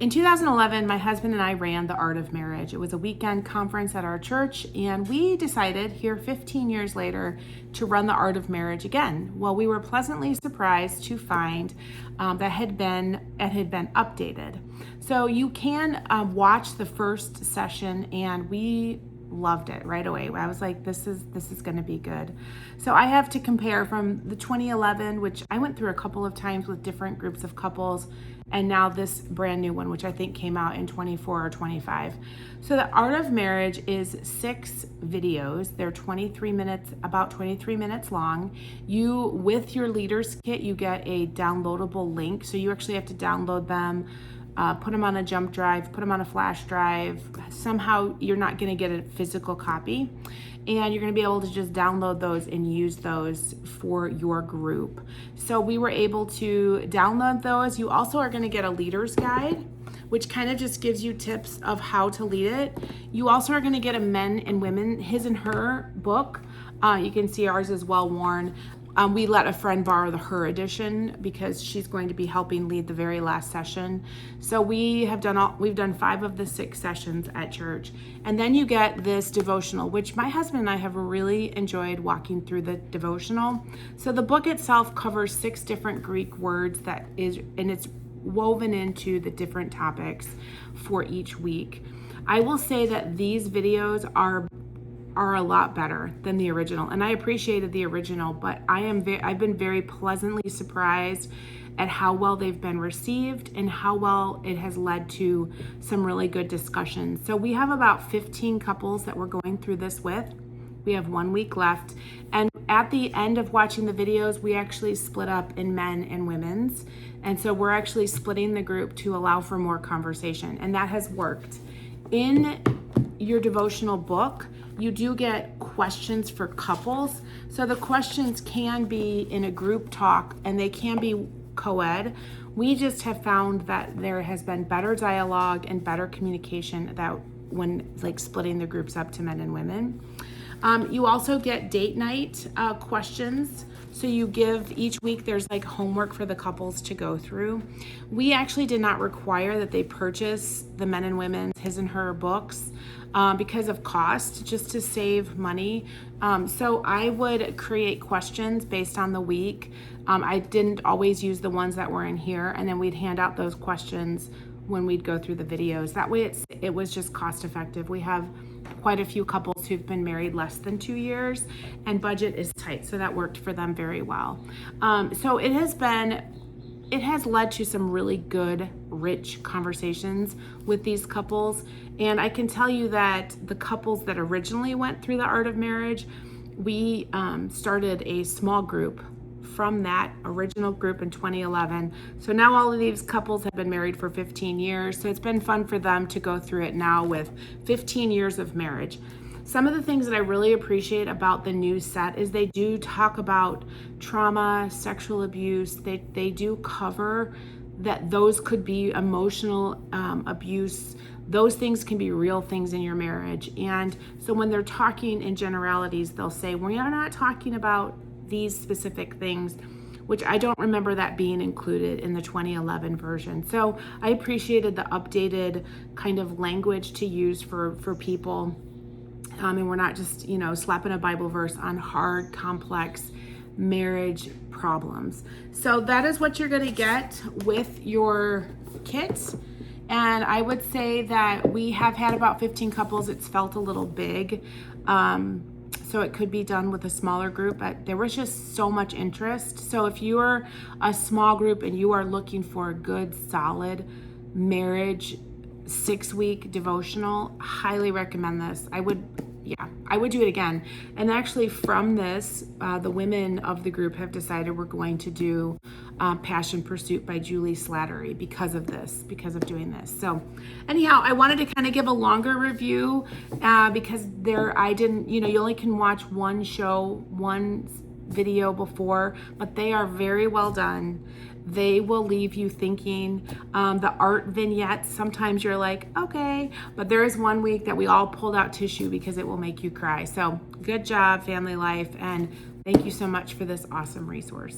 In 2011, my husband and I ran The Art of Marriage. It was a weekend conference at our church, and we decided here 15 years later to run The Art of Marriage again. Well, we were pleasantly surprised to find that it had been updated. So you can watch the first session, and we loved it right away. I was like, this is going to be good. So I have to compare from the 2011, which I went through a couple of times with different groups of couples, and now this brand new one, which I think came out in 24 or 25. So The Art of Marriage is 6 videos. They're about 23 minutes long. You, with your Leaders Kit, you get a downloadable link. So you actually have to download them, put them on a jump drive, put them on a flash drive. Somehow you're not going to get a physical copy, and you're going to be able to just download those and use those for your group. So we were able to download those. You also are going to get a leader's guide, which kind of just gives you tips of how to lead it. You also are going to get a men and women, his and her book. You can see ours is well worn. We let a friend borrow the her edition because she's going to be helping lead the very last session. So we've done 5 of the 6 sessions at church. And then you get this devotional, which my husband and I have really enjoyed walking through the devotional. So the book itself covers 6 different Greek words and it's woven into the different topics for each week. I will say that these videos are a lot better than the original, and I appreciated the original, but I've been very pleasantly surprised at how well they've been received and how well it has led to some really good discussions. So we have about 15 couples that we're going through this with. We have 1 week left, and at the end of watching the videos, we actually split up in men and women's, and so we're actually splitting the group to allow for more conversation, and that has worked. In your devotional book, you do get questions for couples. So the questions can be in a group talk, and they can be co-ed. We just have found that there has been better dialogue and better communication when splitting the groups up to men and women. You also get date night questions. So you give each week, there's homework for the couples to go through. We actually did not require that they purchase the men and women's his and her books because of cost, just to save money. So I would create questions based on the week. I didn't always use the ones that were in here, and then we'd hand out those questions when we'd go through the videos. That way it was just cost effective. We have quite a few couples who've been married less than 2 years, and budget is tight, so that worked for them very well. So it has led to some really good, rich conversations with these couples. And I can tell you that the couples that originally went through The Art of Marriage, we started a small group from that original group in 2011. So now all of these couples have been married for 15 years. So it's been fun for them to go through it now with 15 years of marriage. Some of the things that I really appreciate about the new set is they do talk about trauma, sexual abuse. They do cover that those could be emotional abuse. Those things can be real things in your marriage. And so when they're talking in generalities, they'll say, we are not talking about these specific things, which I don't remember that being included in the 2011 version. So I appreciated the updated kind of language to use for people. And we're not just, slapping a Bible verse on hard, complex marriage problems. So that is what you're going to get with your kit. And I would say that we have had about 15 couples. It's felt a little big. So it could be done with a smaller group, but there was just so much interest. So if you're a small group and you are looking for a good, solid marriage 6-week devotional, highly recommend this. I would do it again. And actually from this, the women of the group have decided we're going to do Passion Pursuit by Julie Slattery because of doing this. So anyhow, I wanted to kind of give a longer review because you only can watch one video before, but they are very well done. They will leave you thinking. The art vignettes, sometimes you're like, okay, but there is one week that we all pulled out tissue because it will make you cry. So good job, Family Life, and thank you so much for this awesome resource.